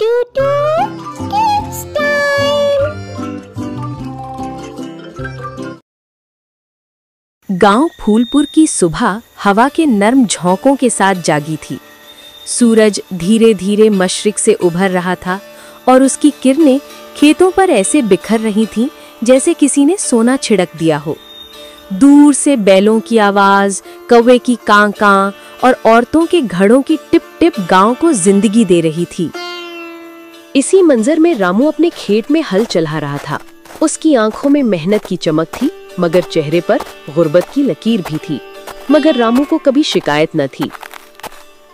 Kids time। गांव फूलपुर की सुबह हवा के नर्म झोंकों के साथ जागी थी। सूरज धीरे धीरे मशरिक से उभर रहा था और उसकी किरणें खेतों पर ऐसे बिखर रही थीं जैसे किसी ने सोना छिड़क दिया हो। दूर से बैलों की आवाज, कौवे की कां कां और औरतों के घड़ों की टिप टिप गांव को जिंदगी दे रही थी। इसी मंजर में रामू अपने खेत में हल चला रहा था। उसकी आंखों में मेहनत की चमक थी, मगर चेहरे पर गुर्बत की लकीर भी थी। मगर रामू को कभी शिकायत न थी।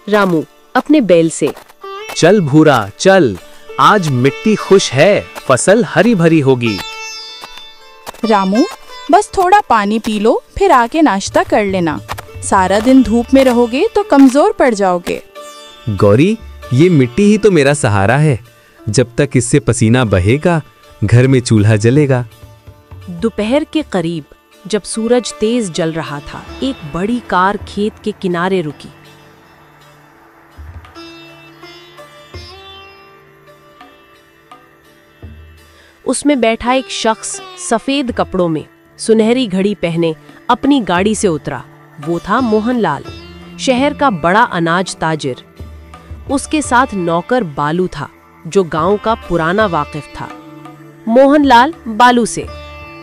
रामू अपने बैल से, चल भूरा चल, आज मिट्टी खुश है, फसल हरी भरी होगी। रामू बस थोड़ा पानी पी लो, फिर आके नाश्ता कर लेना। सारा दिन धूप में रहोगे तो कमजोर पड़ जाओगे। गौरी, ये मिट्टी ही तो मेरा सहारा है। जब तक इससे पसीना बहेगा, घर में चूल्हा जलेगा। दोपहर के करीब जब सूरज तेज जल रहा था, एक बड़ी कार खेत के किनारे रुकी। उसमें बैठा एक शख्स सफेद कपड़ों में, सुनहरी घड़ी पहने अपनी गाड़ी से उतरा। वो था मोहनलाल, शहर का बड़ा अनाज ताजिर। उसके साथ नौकर बालू था, जो गांव का पुराना वाकिफ था। मोहनलाल बालू से,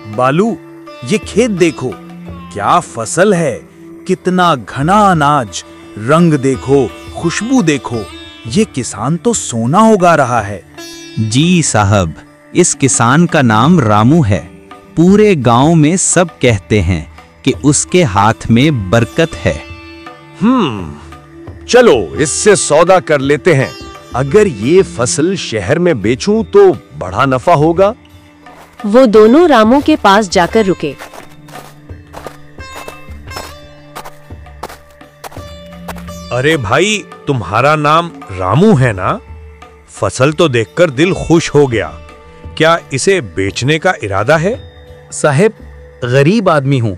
बालू, ये खेत देखो, क्या फसल है, कितना घना अनाज, रंग देखो, खुशबू देखो, ये किसान तो सोना उगा रहा है। जी साहब, इस किसान का नाम रामू है। पूरे गांव में सब कहते हैं कि उसके हाथ में बरकत है। चलो इससे सौदा कर लेते हैं। अगर ये फसल शहर में बेचूं तो बड़ा नफा होगा। वो दोनों रामू के पास जाकर रुके। अरे भाई, तुम्हारा नाम रामू है ना? फसल तो देखकर दिल खुश हो गया। क्या इसे बेचने का इरादा है? साहेब, गरीब आदमी हूँ।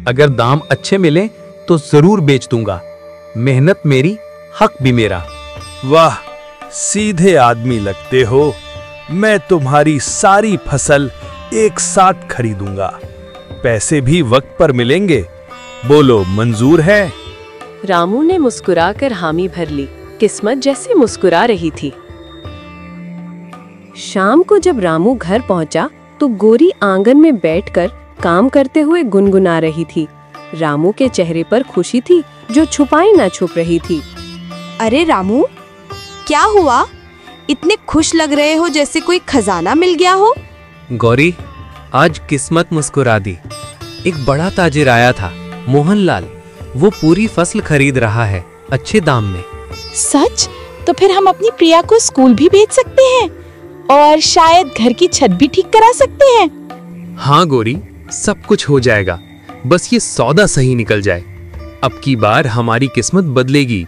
अगर दाम अच्छे मिले तो जरूर बेच दूंगा। मेहनत मेरी, हक भी मेरा। वाह, सीधे आदमी लगते हो। मैं तुम्हारी सारी फसल एक साथ खरीदूंगा। पैसे भी वक्त पर मिलेंगे। बोलो, मंजूर है? रामू ने मुस्कुराकर हामी भर ली। किस्मत जैसे मुस्कुरा रही थी। शाम को जब रामू घर पहुंचा तो गोरी आंगन में बैठकर काम करते हुए गुनगुना रही थी। रामू के चेहरे पर खुशी थी जो छुपाई ना छुप रही थी। अरे रामू, क्या हुआ? इतने खुश लग रहे हो जैसे कोई खजाना मिल गया हो। गौरी, आज किस्मत मुस्कुरा दी। एक बड़ा ताजिर आया था, मोहनलाल। वो पूरी फसल खरीद रहा है, अच्छे दाम में। सच? तो फिर हम अपनी प्रिया को स्कूल भी भेज सकते हैं और शायद घर की छत भी ठीक करा सकते हैं। हाँ गौरी, सब कुछ हो जाएगा, बस ये सौदा सही निकल जाए। अब की बार हमारी किस्मत बदलेगी।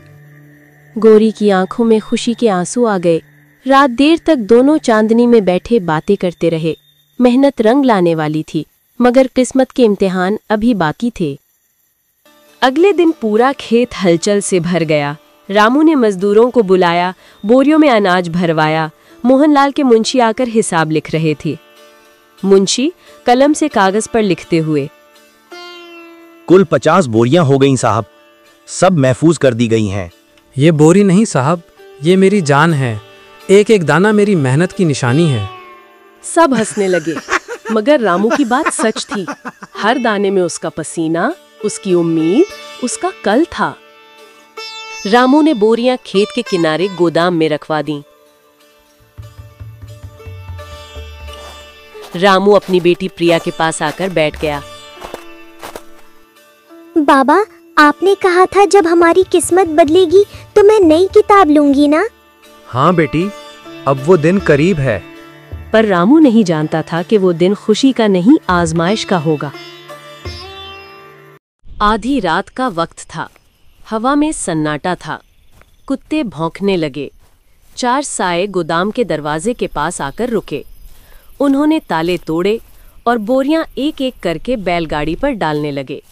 गोरी की आंखों में खुशी के आंसू आ गए। रात देर तक दोनों चांदनी में बैठे बातें करते रहे। मेहनत रंग लाने वाली थी, मगर किस्मत के इम्तिहान अभी बाकी थे। अगले दिन पूरा खेत हलचल से भर गया। रामू ने मजदूरों को बुलाया, बोरियों में अनाज भरवाया। मोहनलाल के मुंशी आकर हिसाब लिख रहे थे। मुंशी कलम से कागज पर लिखते हुए, कुल 50 बोरियां हो गईं साहब, सब महफूज कर दी गई हैं। ये बोरी नहीं साहब, ये मेरी जान है। एक एक दाना मेरी मेहनत की निशानी है। सब हंसने लगे, मगर रामू की बात सच थी। हर दाने में उसका पसीना, उसकी उम्मीद, उसका कल था। रामू ने बोरियां खेत के किनारे गोदाम में रखवा दी। रामू अपनी बेटी प्रिया के पास आकर बैठ गया। बाबा, आपने कहा था जब हमारी किस्मत बदलेगी तो मैं नई किताब लूंगी ना? हाँ बेटी, अब वो दिन करीब है। पर रामू नहीं जानता था कि वो दिन खुशी का नहीं, आजमाइश का होगा। आधी रात का वक्त था। हवा में सन्नाटा था। कुत्ते भौंकने लगे। 4 साए गोदाम के दरवाजे के पास आकर रुके। उन्होंने ताले तोड़े और बोरियां एक एक करके बैलगाड़ी पर डालने लगे।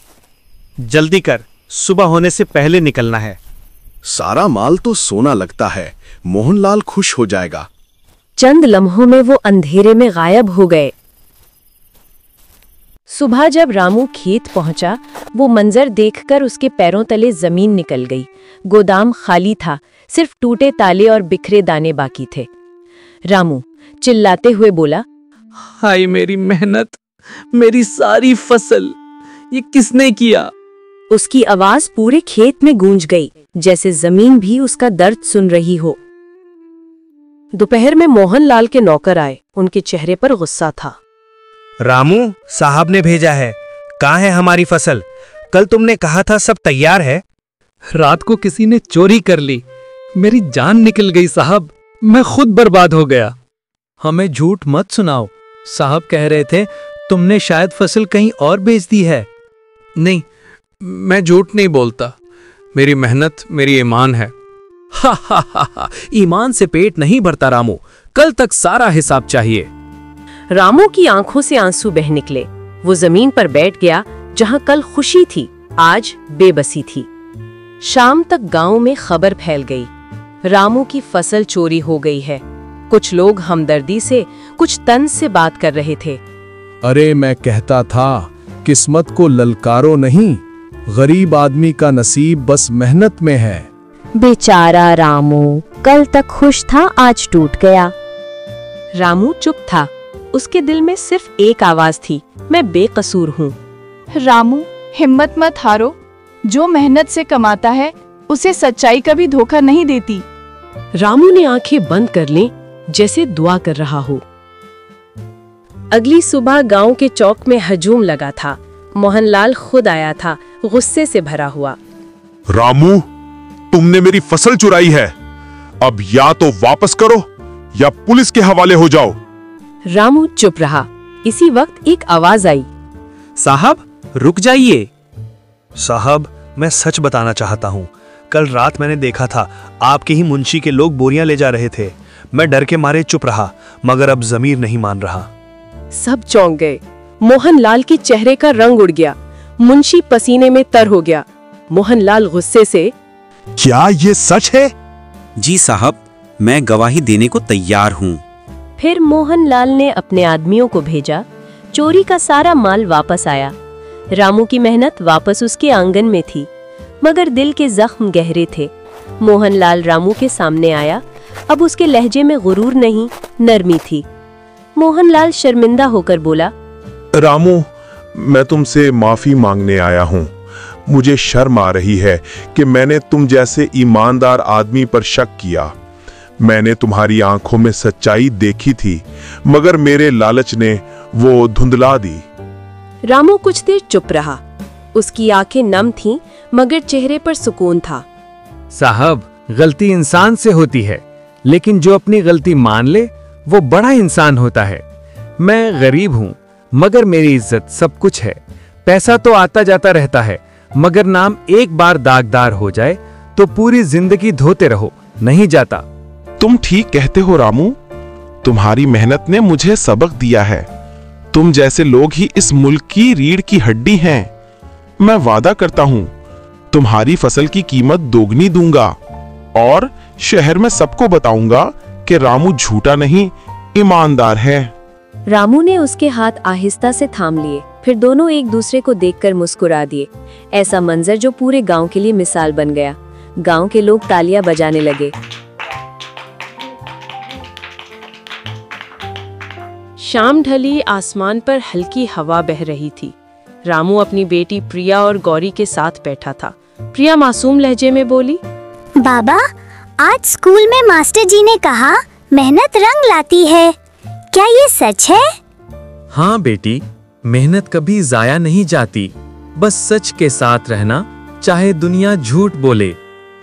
जल्दी कर, सुबह होने से पहले निकलना है। सारा माल तो सोना लगता है, मोहनलाल खुश हो जाएगा। चंद लम्हों में वो अंधेरे में गायब हो गए। सुबह जब रामू खेत पहुंचा, वो मंजर देखकर उसके पैरों तले जमीन निकल गई। गोदाम खाली था, सिर्फ टूटे ताले और बिखरे दाने बाकी थे। रामू चिल्लाते हुए बोला, हाय मेरी मेहनत, मेरी सारी फसल, ये किसने किया? उसकी आवाज पूरे खेत में गूंज गई, जैसे जमीन भी उसका दर्द सुन रही हो। दोपहर में मोहनलाल के नौकर आए, उनके चेहरे पर गुस्सा था। रामू, साहब ने भेजा है। कहाँ है हमारी फसल? कल तुमने कहा था सब तैयार है। रात को किसी ने चोरी कर ली, मेरी जान निकल गई साहब, मैं खुद बर्बाद हो गया। हमें झूठ मत सुनाओ, साहब कह रहे थे तुमने शायद फसल कहीं और बेच दी है। नहीं, मैं झूठ नहीं बोलता, मेरी मेहनत मेरी ईमान है। हा हा हा हा, ईमान से पेट नहीं भरता रामू, कल तक सारा हिसाब चाहिए। रामू की आंखों से आंसू बह निकले। वो जमीन पर बैठ गया, जहां कल खुशी थी, आज बेबसी थी। शाम तक गांव में खबर फैल गई, रामू की फसल चोरी हो गई है। कुछ लोग हमदर्दी से, कुछ तंज से बात कर रहे थे। अरे मैं कहता था, किस्मत को ललकारो नहीं, गरीब आदमी का नसीब बस मेहनत में है। बेचारा रामू, कल तक खुश था, आज टूट गया। रामू चुप था। उसके दिल में सिर्फ एक आवाज थी, मैं बेकसूर हूँ। रामू, हिम्मत मत हारो, जो मेहनत से कमाता है उसे सच्चाई कभी धोखा नहीं देती। रामू ने आंखें बंद कर लीं, जैसे दुआ कर रहा हो। अगली सुबह गांव के चौक में हजूम लगा था। मोहनलाल खुद आया था, गुस्से से भरा हुआ। रामू, तुमने मेरी फसल चुराई है, अब या तो वापस करो या पुलिस के हवाले हो जाओ। रामू चुप रहा। इसी वक्त एक आवाज आई, साहब रुक जाइए। साहब, मैं सच बताना चाहता हूँ। कल रात मैंने देखा था, आपके ही मुंशी के लोग बोरियां ले जा रहे थे। मैं डर के मारे चुप रहा, मगर अब जमीर नहीं मान रहा। सब चौंक गए। मोहनलाल के चेहरे का रंग उड़ गया, मुंशी पसीने में तर हो गया। मोहनलाल गुस्से से, क्या ये सच है? जी साहब, मैं गवाही देने को तैयार हूँ। फिर मोहनलाल ने अपने आदमियों को भेजा। चोरी का सारा माल वापस आया। रामू की मेहनत वापस उसके आंगन में थी, मगर दिल के जख्म गहरे थे। मोहनलाल रामू के सामने आया। अब उसके लहजे में गुरूर नहीं, नरमी थी। मोहनलाल शर्मिंदा होकर बोला, रामू, मैं तुमसे माफी मांगने आया हूँ। मुझे शर्म आ रही है कि मैंने तुम जैसे ईमानदार आदमी पर शक किया। मैंने तुम्हारी आंखों में सच्चाई देखी थी, मगर मेरे लालच ने वो धुंधला दी। रामू कुछ देर चुप रहा। उसकी आंखें नम थीं, मगर चेहरे पर सुकून था। साहब, गलती इंसान से होती है, लेकिन जो अपनी गलती मान ले वो बड़ा इंसान होता है। मैं गरीब हूँ, मगर मेरी इज्जत सब कुछ है। पैसा तो आता जाता रहता है, मगर नाम एक बार दागदार हो जाए तो पूरी जिंदगी धोते रहो, नहीं जाता। तुम ठीक कहते हो रामू, तुम्हारी मेहनत ने मुझे सबक दिया है। तुम जैसे लोग ही इस मुल्क की रीढ़ की हड्डी हैं। मैं वादा करता हूँ, तुम्हारी फसल की कीमत दोगुनी दूंगा और शहर में सबको बताऊंगा कि रामू झूठा नहीं, ईमानदार है। रामू ने उसके हाथ आहिस्ता से थाम लिए, फिर दोनों एक दूसरे को देखकर मुस्कुरा दिए। ऐसा मंजर जो पूरे गांव के लिए मिसाल बन गया। गांव के लोग तालियां बजाने लगे। शाम ढली, आसमान पर हल्की हवा बह रही थी। रामू अपनी बेटी प्रिया और गौरी के साथ बैठा था। प्रिया मासूम लहजे में बोली, बाबा, आज स्कूल में मास्टर जी ने कहा मेहनत रंग लाती है, क्या ये सच है? हाँ बेटी, मेहनत कभी जाया नहीं जाती, बस सच के साथ रहना, चाहे दुनिया झूठ बोले।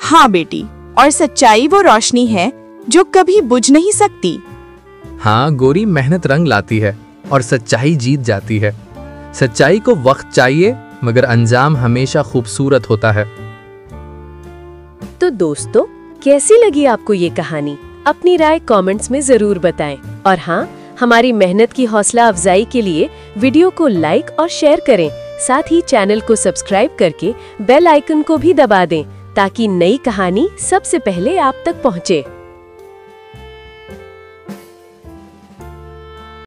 हाँ बेटी, और सच्चाई वो रोशनी है जो कभी बुझ नहीं सकती। हाँ गोरी, मेहनत रंग लाती है और सच्चाई जीत जाती है। सच्चाई को वक्त चाहिए, मगर अंजाम हमेशा खूबसूरत होता है। तो दोस्तों, कैसी लगी आपको ये कहानी? अपनी राय कमेंट्स में जरूर बताएं। और हाँ, हमारी मेहनत की हौसला अफजाई के लिए वीडियो को लाइक और शेयर करें। साथ ही चैनल को सब्सक्राइब करके बेल आइकन को भी दबा दें, ताकि नई कहानी सबसे पहले आप तक पहुंचे।